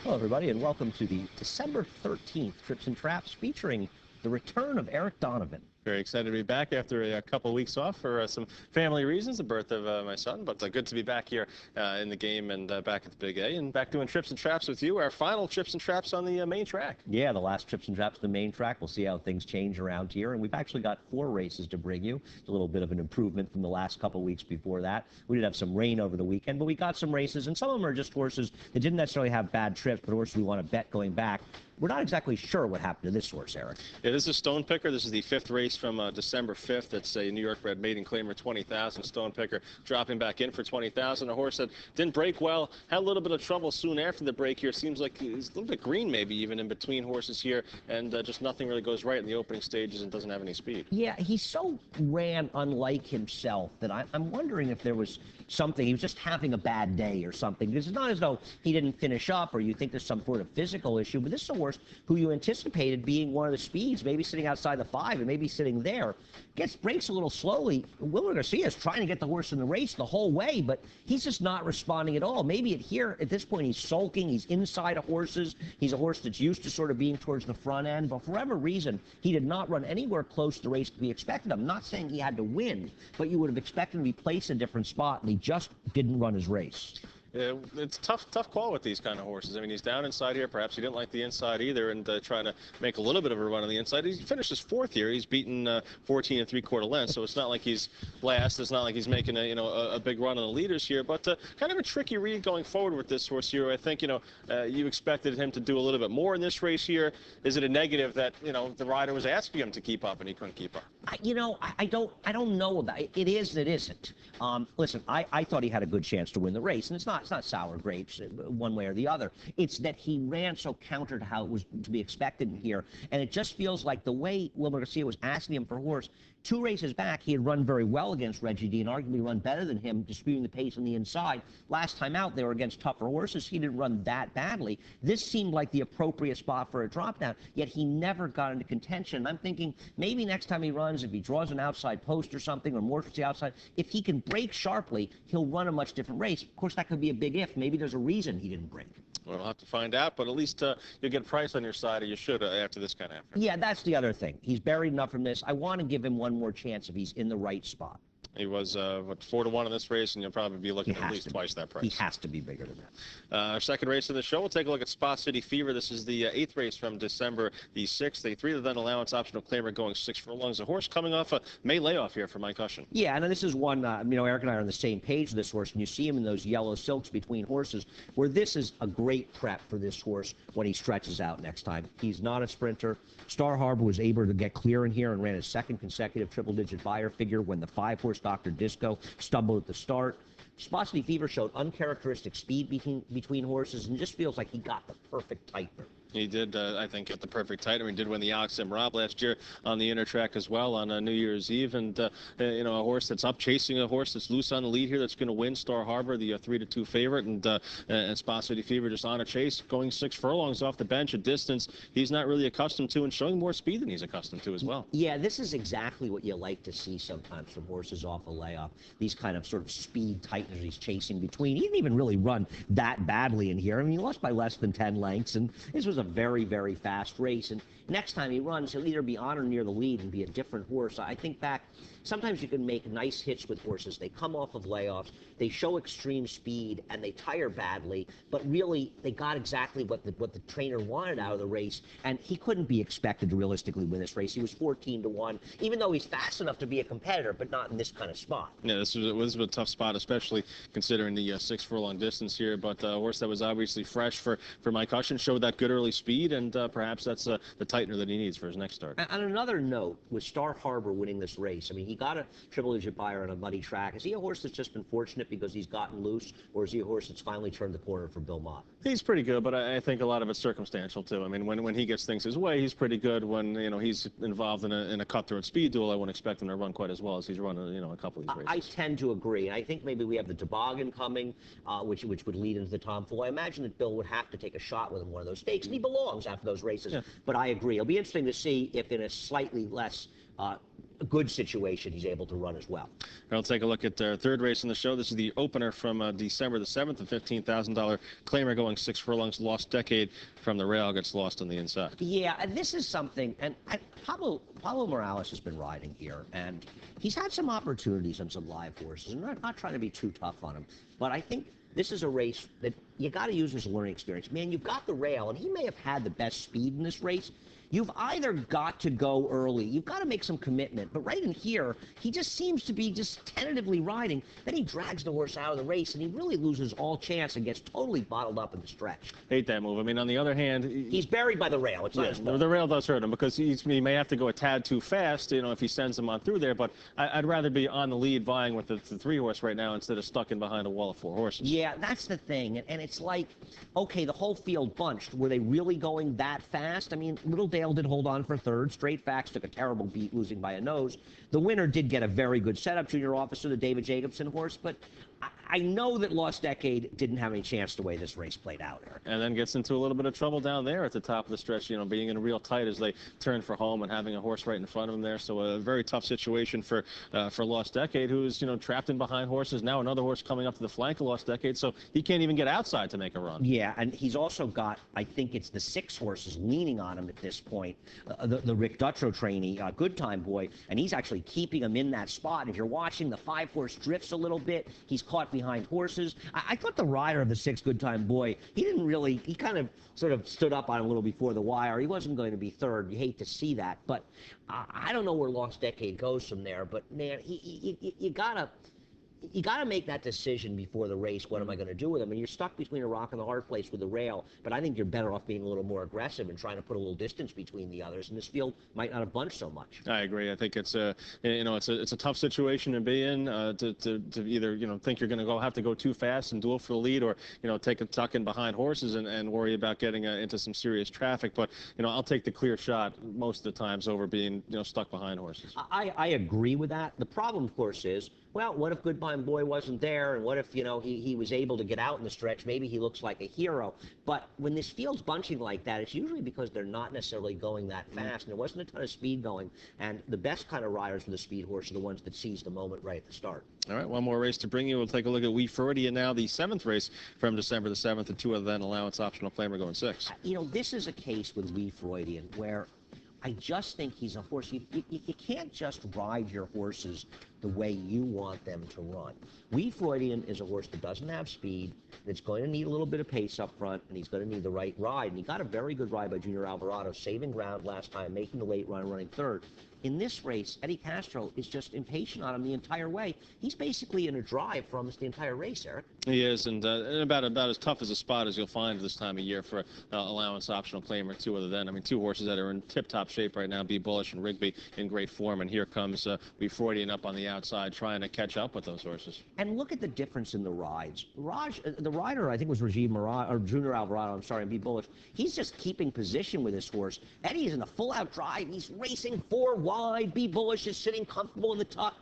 Hello, everybody, and welcome to the December 13th Trips and Traps featuring the return of Eric Donovan. Very excited to be back after a couple weeks off for some family reasons, the birth of my son. But good to be back here in the game and back at the Big A and back doing Trips and Traps with you. Our final Trips and Traps on the main track. Yeah, the last Trips and Traps on the main track. We'll see how things change around here. And we've actually got 4 races to bring you. It's a little bit of an improvement from the last couple weeks before that. We did have some rain over the weekend, but we got some races. And some of them are just horses that didn't necessarily have bad trips, but horses we want to bet going back. We're not exactly sure what happened to this horse, Eric. Yeah, this is Stone Picker. This is the 5th race from December 5th. It's a New York bred maiden claimer, 20,000. Stone Picker dropping back in for 20,000. A horse that didn't break well, had a little bit of trouble soon after the break here. Seems like he's a little bit green maybe even in between horses here, and just nothing really goes right in the opening stages and doesn't have any speed. Yeah, he so ran unlike himself that I'm wondering if there was something. He was just having a bad day or something. Because it's not as though he didn't finish up or you think there's some sort of physical issue, but this is a horse who you anticipated being one of the speeds, maybe sitting outside the 5 and maybe sitting there. Breaks a little slowly. Wilmer Garcia is trying to get the horse in the race the whole way, but he's just not responding at all. Maybe at this point, he's sulking. He's inside of horses. He's a horse that's used to sort of being towards the front end, but for whatever reason, he did not run anywhere close to the race to be expected. I'm not saying he had to win, but you would have expected him to be placed in a different spot, and he just didn't run his race. It's tough call with these kind of horses. I mean, he's down inside here. Perhaps he didn't like the inside either, and trying to make a little bit of a run on the inside. He finished his 4th here. He's beaten 14 3/4 lengths, so it's not like he's last. It's not like he's making a big run on the leaders here. But kind of a tricky read going forward with this horse here. I think you expected him to do a little bit more in this race here. Is it a negative that the rider was asking him to keep up and he couldn't keep up? I don't know about it. It is and it isn't. Listen, I thought he had a good chance to win the race, and it's not sour grapes one way or the other. It's that he ran so counter to how it was to be expected here, and it just feels like the way Wilmer Garcia was asking him for horse. 2 races back, he had run very well against Reggie D and arguably run better than him, disputing the pace on the inside. Last time out, they were against tougher horses. He didn't run that badly. This seemed like the appropriate spot for a drop down, yet he never got into contention. I'm thinking maybe next time he runs, if he draws an outside post or something, or more towards the outside, if he can break sharply, he'll run a much different race. Of course, that could be a big if. Maybe there's a reason he didn't break. We'll have to find out, but at least you'll get price on your side, or you should after this kind of effort. Yeah, that's the other thing. He's buried enough from this. I want to give him one more chance if he's in the right spot. He was 4-1 in this race, and you'll probably be looking at least twice that price. He has to be bigger than that. Our second race of the show, we'll take a look at Spa City Fever. This is the 8th race from December the 6th. A 3-to-1 allowance optional claimer going 6 furlongs. A horse coming off a May layoff here for Mike Hushin. Yeah, and this is one, Eric and I are on the same page with this horse, and you see him in those yellow silks between horses, where this is a great prep for this horse when he stretches out next time. He's not a sprinter. Star Harbor was able to get clear in here and ran his 2nd consecutive triple-digit buyer figure when the 5-horse Dr. Disco stumbled at the start. Spa City Fever showed uncharacteristic speed between horses and just feels like he got the perfect tightener. He did, I think, get the perfect tighter. He did win the Alex M. Rob last year on the inner track as well on New Year's Eve. And, a horse that's up chasing a horse that's loose on the lead here that's going to win. Star Harbor, the 3-2 favorite. And Spa City Fever just on a chase, going 6 furlongs off the bench, a distance he's not really accustomed to and showing more speed than he's accustomed to as well. Yeah, this is exactly what you like to see sometimes from horses off a layoff. These kind of sort of speed tighteners he's chasing between. He didn't even really run that badly in here. I mean, he lost by less than 10 lengths, and this was a very, very fast race. And next time he runs, he'll either be on or near the lead and be a different horse. I think back, sometimes you can make nice hits with horses. They come off of layoffs, they show extreme speed, and they tire badly, but really they got exactly what the trainer wanted out of the race, and he couldn't be expected to realistically win this race. He was 14-1, even though he's fast enough to be a competitor, but not in this kind of spot. Yeah, this was a tough spot, especially considering the 6 furlong distance here, but a horse that was obviously fresh for Mike Hushin, showed that good early speed, and perhaps that's the tightener that he needs for his next start. On another note, with Star Harbor winning this race, I mean, he got a triple-digit buyer on a muddy track. Is he a horse that's just been fortunate because he's gotten loose, or is he a horse that's finally turned the corner for Bill Mott? He's pretty good, but I think a lot of it's circumstantial too. I mean, when he gets things his way, he's pretty good. When he's involved in a cutthroat speed duel, I wouldn't expect him to run quite as well as he's run a couple of these races. I tend to agree. I think maybe we have the toboggan coming, which would lead into the Tom Fool. I imagine that Bill would have to take a shot with him one of those stakes, and he belongs after those races. Yeah. But I agree. It'll be interesting to see if in a slightly less a good situation, he's able to run as well. I'll take a look at our third race in the show. This is the opener from December the 7th, the $15,000 claimer going 6 furlongs, Lost Decade from the rail, gets lost on the inside. Yeah, and this is something, and Pablo Morales has been riding here, and he's had some opportunities on some live horses. I'm not trying to be too tough on him, but I think this is a race that you got to use as a learning experience. Man, you've got the rail, and he may have had the best speed in this race. You've either got to go early, you've got to make some commitment, but right in here, he just seems to be just tentatively riding. Then he drags the horse out of the race, and he really loses all chance and gets totally bottled up in the stretch. Hate that move. I mean, on the other hand, he's buried by the rail. It's not his fault. The rail does hurt him because he may have to go a tad too fast, you know, if he sends him on through there, but I'd rather be on the lead vying with the 3-horse right now instead of stuck in behind a wall of 4 horses. Yeah, that's the thing, and it's like, okay, the whole field bunched. Were they really going that fast? I mean, Little Dale did hold on for third. Straight Facts took a terrible beat, losing by a nose. The winner did get a very good setup, Junior Officer, the David Jacobson horse, but I know that Lost Decade didn't have any chance the way this race played out, Eric. And then gets into a little bit of trouble down there at the top of the stretch, you know, being in real tight as they turn for home and having a horse right in front of him there. So a very tough situation for Lost Decade, who's, you know, trapped in behind horses. Now another horse coming up to the flank of Lost Decade, so he can't even get outside to make a run. Yeah, and he's also got, I think it's the 6 horses leaning on him at this point. The Rick Dutrow trainee, Good Time Boy, and he's actually keeping him in that spot. If you're watching, the 5-horse drifts a little bit. He's caught behind horses. I thought the rider of the 6, Good Time Boy, he kind of sort of stood up on him a little before the wire. He wasn't going to be third. You hate to see that, but I don't know where Lost Decade goes from there, but man, you gotta make that decision before the race. What am I going to do with him? And you're stuck between a rock and a hard place with the rail. But I think you're better off being a little more aggressive and trying to put a little distance between the others. And this field might not have bunched so much. I agree. I think it's a tough situation to be in. To either think you're going to have to go too fast and duel for the lead, or take a tuck in behind horses and worry about getting into some serious traffic. But I'll take the clear shot most of the times over being stuck behind horses. I agree with that. The problem, of course, is, well, what if Good Time Boy wasn't there, and what if, he was able to get out in the stretch? Maybe he looks like a hero. But when this field's bunching like that, it's usually because they're not necessarily going that fast, and there wasn't a ton of speed going. And the best kind of riders with the speed horse are the ones that seize the moment right at the start. All right, one more race to bring you. We'll take a look at FREUDIAN now, the 7th race from December the 7th, and 2 other than allowance optional claimer going 6. This is a case with FREUDIAN where I just think he's a horse. You can't just ride your horses the way you want them to run. FREUDIAN is a horse that doesn't have speed, that's going to need a little bit of pace up front, and he's going to need the right ride. And he got a very good ride by Junior Alvarado, saving ground last time, making the late run, running third. In this race, Eddie Castro is just impatient on him the entire way. He's basically in a drive for almost the entire race, Eric. He is, and about as tough as a spot as you'll find this time of year for allowance optional claim or 2 other than. I mean, 2 horses that are in tip-top shape right now, Be Bullish and Rigby in great form, and here comes FREUDIAN up on the outside trying to catch up with those horses. And look at the difference in the rides. The rider, I think, was Junior Alvarado, I'm sorry, and Be Bullish. He's just keeping position with his horse. Eddie is in a full-out drive. He's racing 4 wide. Be Bullish is sitting comfortable in the tuck.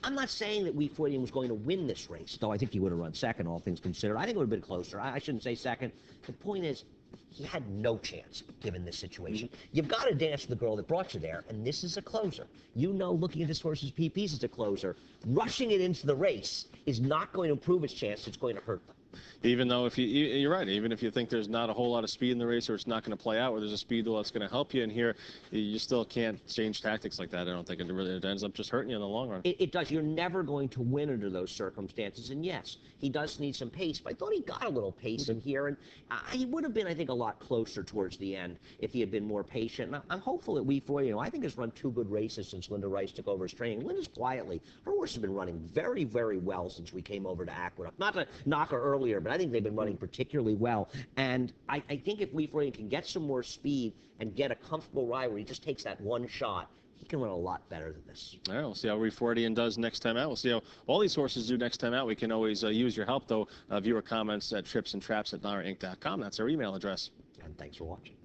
I'm not saying that FREUDIAN was going to win this race, though I think he would have run second, all things considered. I think it would have been closer. I shouldn't say second. The point is, he had no chance given this situation. You've got to dance with the girl that brought you there, and this is a closer. Looking at this horse's PPs as a closer, rushing it into the race is not going to improve its chance. It's going to hurt them. Even though you're right, even if you think there's not a whole lot of speed in the race or it's not going to play out, where there's a speed duel that's going to help you in here, you still can't change tactics like that. I don't think it ends up just hurting you in the long run. It does. You're never going to win under those circumstances. And yes, he does need some pace, but I thought he got a little pace in here, and he would have been, I think, a lot closer towards the end if he had been more patient. And I'm hopeful that FREUDIAN, I think, has run 2 good races since Linda Rice took over his training. Linda's quietly, her horse has been running very, very well since we came over to Aqueduct. Not to knock her earlier, but I think they've been running particularly well. And I think if FREUDIAN can get some more speed and get a comfortable ride where he just takes that one shot, he can run a lot better than this. All right, we'll see how FREUDIAN does next time out. We'll see how all these horses do next time out. We can always use your help, though. Viewer comments at tripsandtraps@NaraInc.com. That's our email address. And thanks for watching.